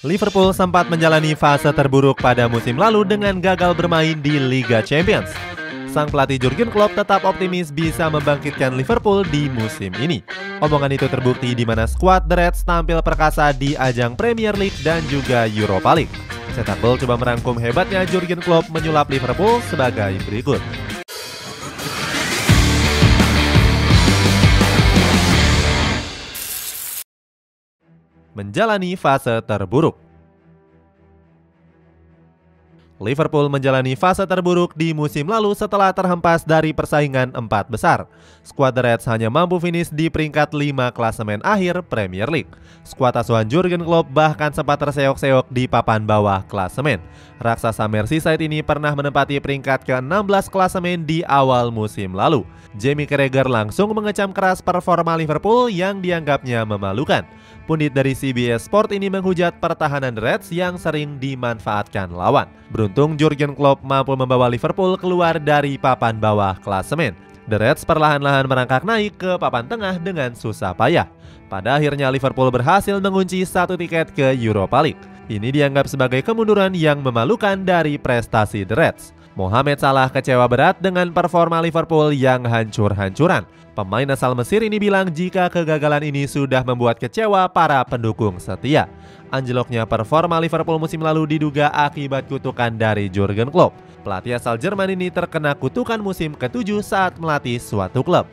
Liverpool sempat menjalani fase terburuk pada musim lalu dengan gagal bermain di Liga Champions. Sang pelatih Jurgen Klopp tetap optimis bisa membangkitkan Liverpool di musim ini. Omongan itu terbukti di mana skuad The Reds tampil perkasa di ajang Premier League dan juga Europa League. Cetak Gol coba merangkum hebatnya Jurgen Klopp menyulap Liverpool sebagai berikut. Menjalani fase terburuk. Liverpool menjalani fase terburuk di musim lalu setelah terhempas dari persaingan 4 besar. Skuad The Reds hanya mampu finish di peringkat 5 klasemen akhir Premier League. Skuad asuhan Jurgen Klopp bahkan sempat terseok-seok di papan bawah klasemen. Raksasa Merseyside ini pernah menempati peringkat ke-16 klasemen di awal musim lalu. Jamie Carragher langsung mengecam keras performa Liverpool yang dianggapnya memalukan. Pundit dari CBS Sport ini menghujat pertahanan The Reds yang sering dimanfaatkan lawan. Beruntung Jurgen Klopp mampu membawa Liverpool keluar dari papan bawah klasemen. The Reds perlahan-lahan merangkak naik ke papan tengah dengan susah payah. Pada akhirnya Liverpool berhasil mengunci satu tiket ke Europa League. Ini dianggap sebagai kemunduran yang memalukan dari prestasi The Reds. Mohamed Salah kecewa berat dengan performa Liverpool yang hancur-hancuran. Pemain asal Mesir ini bilang jika kegagalan ini sudah membuat kecewa para pendukung setia. Anjloknya performa Liverpool musim lalu diduga akibat kutukan dari Jurgen Klopp. Pelatih asal Jerman ini terkena kutukan musim ke-7 saat melatih suatu klub.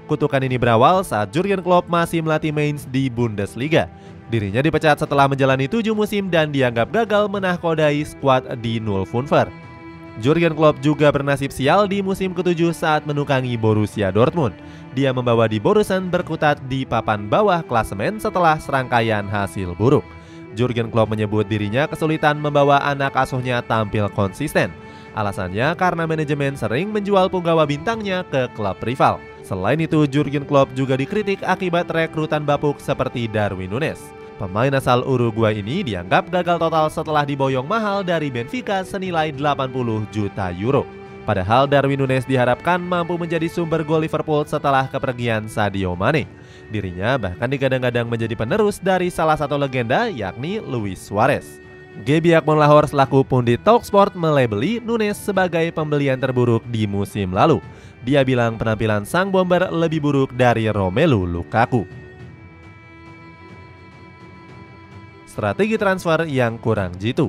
Kutukan ini berawal saat Jurgen Klopp masih melatih Mainz di Bundesliga. Dirinya dipecat setelah menjalani 7 musim dan dianggap gagal menahkodai skuad di 0 Funfer. Jurgen Klopp juga bernasib sial di musim ke-7 saat menukangi Borussia Dortmund. Dia membawa Die Borussen berkutat di papan bawah klasemen setelah serangkaian hasil buruk. Jurgen Klopp menyebut dirinya kesulitan membawa anak asuhnya tampil konsisten. Alasannya karena manajemen sering menjual punggawa bintangnya ke klub rival. Selain itu, Jurgen Klopp juga dikritik akibat rekrutan bapuk seperti Darwin Núñez. Pemain asal Uruguay ini dianggap gagal total setelah diboyong mahal dari Benfica senilai 80 juta euro. Padahal Darwin Núñez diharapkan mampu menjadi sumber gol Liverpool setelah kepergian Sadio Mane. Dirinya bahkan digadang-gadang menjadi penerus dari salah satu legenda yakni Luis Suarez. Gaby Akmonlahor selaku pundit Talksport melabeli Núñez sebagai pembelian terburuk di musim lalu. Dia bilang penampilan sang bomber lebih buruk dari Romelu Lukaku. Strategi transfer yang kurang jitu.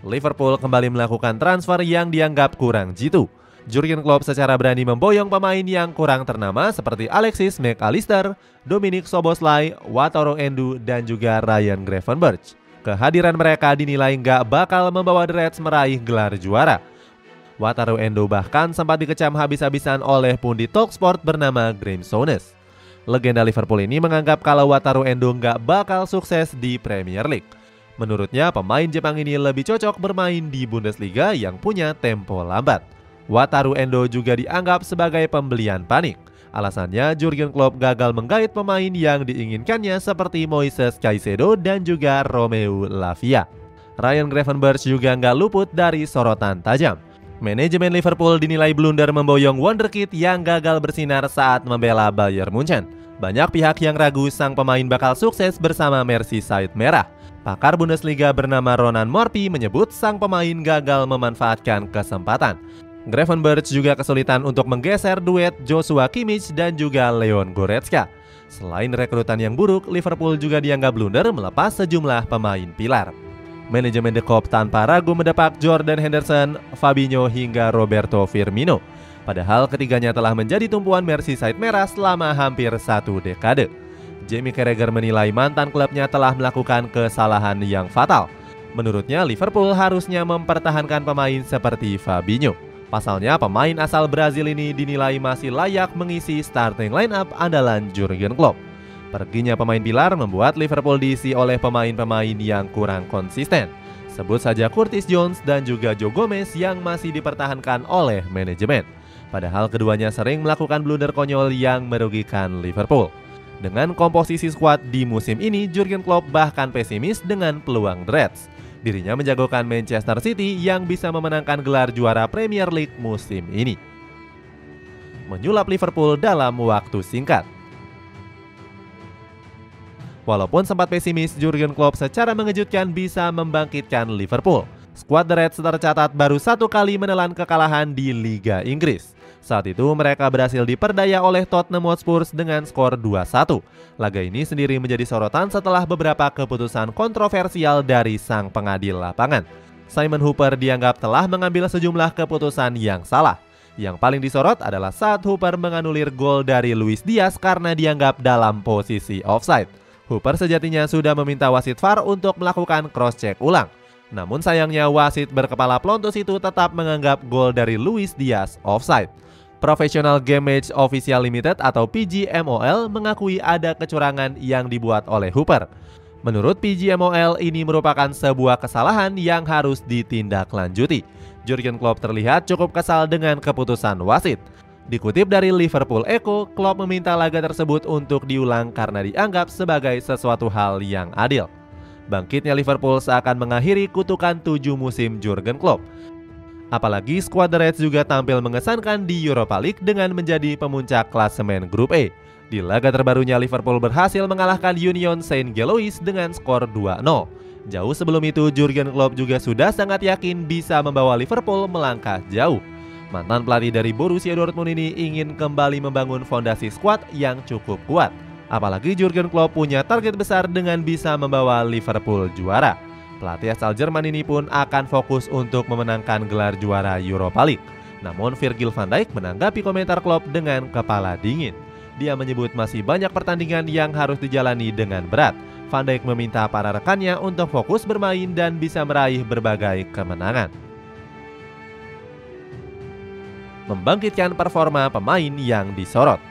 Liverpool kembali melakukan transfer yang dianggap kurang jitu. Jurgen Klopp secara berani memboyong pemain yang kurang ternama seperti Alexis Mac Allister, Dominic Szoboszlai, Wataru Endo, dan juga Ryan Gravenberch. Kehadiran mereka dinilai nggak bakal membawa The Reds meraih gelar juara. Wataru Endo bahkan sempat dikecam habis-habisan oleh pundit Talksport bernama Graeme Souness. Legenda Liverpool ini menganggap kalau Wataru Endo nggak bakal sukses di Premier League. Menurutnya pemain Jepang ini lebih cocok bermain di Bundesliga yang punya tempo lambat. Wataru Endo juga dianggap sebagai pembelian panik. Alasannya Jurgen Klopp gagal menggait pemain yang diinginkannya seperti Moises Caicedo dan juga Romeo Lavia. Ryan Gravenberch juga nggak luput dari sorotan tajam. Manajemen Liverpool dinilai blunder memboyong wonderkid yang gagal bersinar saat membela Bayern Munchen. Banyak pihak yang ragu sang pemain bakal sukses bersama Merseyside Merah. Pakar Bundesliga bernama Ronan Morphy menyebut sang pemain gagal memanfaatkan kesempatan. Gravenberch juga kesulitan untuk menggeser duet Joshua Kimmich dan juga Leon Goretzka. Selain rekrutan yang buruk, Liverpool juga dianggap blunder melepas sejumlah pemain pilar. Manajemen The Kop tanpa ragu mendepak Jordan Henderson, Fabinho hingga Roberto Firmino. Padahal ketiganya telah menjadi tumpuan Merseyside Merah selama hampir 1 dekade. Jamie Carragher menilai mantan klubnya telah melakukan kesalahan yang fatal. Menurutnya Liverpool harusnya mempertahankan pemain seperti Fabinho. Pasalnya pemain asal Brazil ini dinilai masih layak mengisi starting line-up andalan Jurgen Klopp. Perginya pemain pilar membuat Liverpool diisi oleh pemain-pemain yang kurang konsisten. Sebut saja Curtis Jones dan juga Joe Gomez yang masih dipertahankan oleh manajemen. Padahal keduanya sering melakukan blunder konyol yang merugikan Liverpool. Dengan komposisi skuad di musim ini, Jurgen Klopp bahkan pesimis dengan peluang The Reds. Dirinya menjagokan Manchester City yang bisa memenangkan gelar juara Premier League musim ini. Menyulap Liverpool dalam waktu singkat. Walaupun sempat pesimis, Jurgen Klopp secara mengejutkan bisa membangkitkan Liverpool. Skuad The Reds tercatat baru 1 kali menelan kekalahan di Liga Inggris. Saat itu mereka berhasil diperdaya oleh Tottenham Hotspur dengan skor 2-1. Laga ini sendiri menjadi sorotan setelah beberapa keputusan kontroversial dari sang pengadil lapangan. Simon Hooper dianggap telah mengambil sejumlah keputusan yang salah. Yang paling disorot adalah saat Hooper menganulir gol dari Luis Diaz karena dianggap dalam posisi offside. Hooper sejatinya sudah meminta wasit VAR untuk melakukan cross-check ulang. Namun sayangnya wasit berkepala plontos itu tetap menganggap gol dari Luis Diaz offside. Professional Game Match Official Limited atau PGMOL mengakui ada kecurangan yang dibuat oleh Hooper. Menurut PGMOL, ini merupakan sebuah kesalahan yang harus ditindaklanjuti. Jurgen Klopp terlihat cukup kesal dengan keputusan wasit. Dikutip dari Liverpool Echo, Klopp meminta laga tersebut untuk diulang karena dianggap sebagai sesuatu hal yang adil. Bangkitnya Liverpool seakan mengakhiri kutukan 7 musim Jurgen Klopp. Apalagi skuad The Reds juga tampil mengesankan di Europa League dengan menjadi pemuncak klasemen Grup E. Di laga terbarunya Liverpool berhasil mengalahkan Union Saint-Gilloise dengan skor 2-0. Jauh sebelum itu Jurgen Klopp juga sudah sangat yakin bisa membawa Liverpool melangkah jauh. Mantan pelatih dari Borussia Dortmund ini ingin kembali membangun fondasi skuad yang cukup kuat. Apalagi Jurgen Klopp punya target besar dengan bisa membawa Liverpool juara. Pelatih asal Jerman ini pun akan fokus untuk memenangkan gelar juara Europa League. Namun Virgil van Dijk menanggapi komentar Klopp dengan kepala dingin. Dia menyebut masih banyak pertandingan yang harus dijalani dengan berat. Van Dijk meminta para rekannya untuk fokus bermain dan bisa meraih berbagai kemenangan. Membangkitkan performa pemain yang disorot.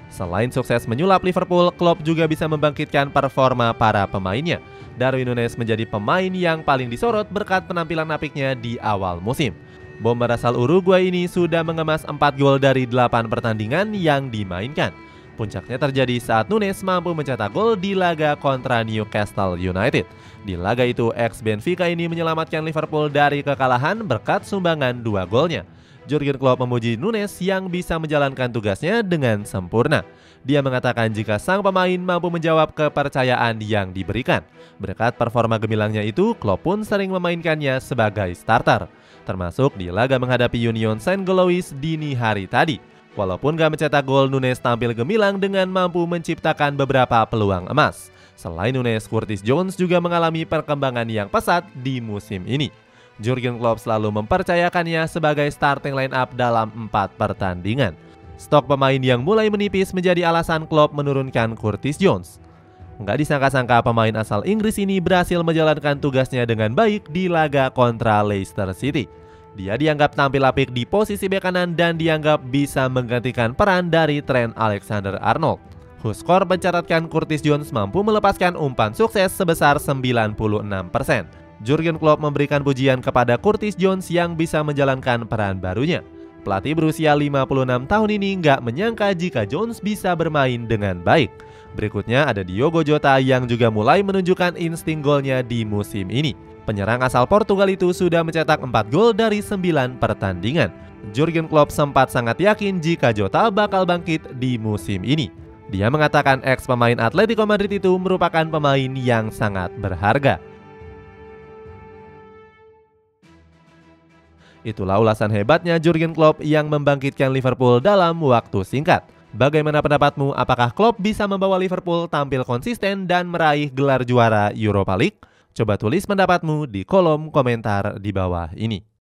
Selain sukses menyulap Liverpool, Klopp juga bisa membangkitkan performa para pemainnya. Darwin Núñez menjadi pemain yang paling disorot berkat penampilan apiknya di awal musim. Bomber asal Uruguay ini sudah mengemas 4 gol dari 8 pertandingan yang dimainkan. Puncaknya terjadi saat Núñez mampu mencetak gol di laga kontra Newcastle United. Di laga itu, ex-Benfica ini menyelamatkan Liverpool dari kekalahan berkat sumbangan 2 golnya. Jurgen Klopp memuji Núñez yang bisa menjalankan tugasnya dengan sempurna. Dia mengatakan jika sang pemain mampu menjawab kepercayaan yang diberikan. Berkat performa gemilangnya itu, Klopp pun sering memainkannya sebagai starter. Termasuk di laga menghadapi Union Saint-Gilloise dini hari tadi. Walaupun gak mencetak gol, Núñez tampil gemilang dengan mampu menciptakan beberapa peluang emas. Selain Núñez, Curtis Jones juga mengalami perkembangan yang pesat di musim ini. Jurgen Klopp selalu mempercayakannya sebagai starting line up dalam 4 pertandingan. Stok pemain yang mulai menipis menjadi alasan Klopp menurunkan Curtis Jones. Nggak disangka-sangka pemain asal Inggris ini berhasil menjalankan tugasnya dengan baik di laga kontra Leicester City. Dia dianggap tampil apik di posisi bek kanan dan dianggap bisa menggantikan peran dari Trent Alexander-Arnold. Huskor mencatatkan Curtis Jones mampu melepaskan umpan sukses sebesar 96%. Jurgen Klopp memberikan pujian kepada Curtis Jones yang bisa menjalankan peran barunya. Pelatih berusia 56 tahun ini nggak menyangka jika Jones bisa bermain dengan baik. Berikutnya ada Diogo Jota yang juga mulai menunjukkan insting golnya di musim ini. Penyerang asal Portugal itu sudah mencetak 4 gol dari 9 pertandingan. Jurgen Klopp sempat sangat yakin jika Jota bakal bangkit di musim ini. Dia mengatakan ex pemain Atletico Madrid itu merupakan pemain yang sangat berharga. Itulah ulasan hebatnya Jurgen Klopp yang membangkitkan Liverpool dalam waktu singkat. Bagaimana pendapatmu? Apakah Klopp bisa membawa Liverpool tampil konsisten dan meraih gelar juara Europa League? Coba tulis pendapatmu di kolom komentar di bawah ini.